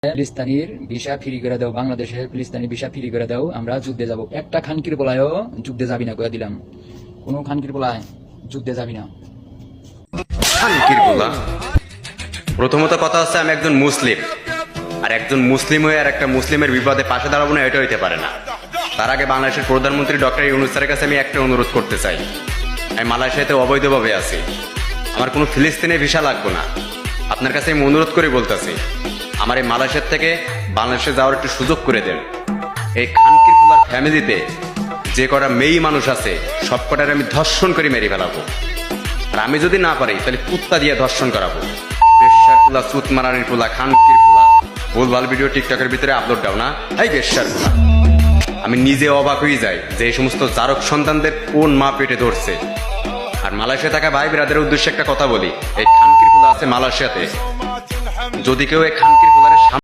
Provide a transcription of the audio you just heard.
ফিলিস্তিনির visa free করে দাও, বাংলাদেশের ফিলিস্তিনি ভিসা ফ্রি করে দাও, আমরা যুদ্ধে যাব। একটা খানকির পোলায়ও যুদ্ধে যাবি না কয়ে দিলাম, কোনো খানকির পোলায় যুদ্ধে যাবি না। খানকির পোলা, প্রথমত কথা হচ্ছে আমি একজন মুসলিম, আর একজন মুসলিম হয়ে আর একটা মুসলিমের বিপদে পাশে দাঁড়াবো না, এটা হইতে পারে না। তার আগে বাংলাদেশের প্রধানমন্ত্রী ডক্টর ইউনূস স্যারের কাছে আমি একটা অনুরোধ করতে চাই। আমি মালয়েশিয়াতে অবৈধভাবে আছি, আমার কোনো ফিলিস্তিনের ভিসা লাগবে না। আপনার কাছে আমি অনুরোধ করে বলতেছি, আমার এই মালয়েশিয়ার থেকে বাংলাদেশে যাওয়ার একটু সুযোগ করে দেন। এই খানকির পোলার ফ্যামিলিতে যে কটা মেয়ে মানুষ আছে সব কটার আমি ধর্ষণ করে মেরে ফেলাবো, আর আমি যদি না পারি তাহলে কুত্তা দিয়ে ধর্ষণ করাবো। বেশ্যার পোলা, চুত মারানির পোলা, খানকির পোলা, ভুলভাল ভিডিও টিকটকের ভিতরে আপলোড দাও না, এই বেশ্যার পোলা। আমি নিজে অবাক হয়ে যাই যে এই সমস্ত জারক সন্তানদের কোন মা পেটে ধরছে। আর মালয়েশিয়া থাকা ভাই বিরাদের উদ্দেশ্যে একটা কথা বলি, এই খানকির পোলা আছে মালয়েশিয়াতে, যদি কেউ এই খানকির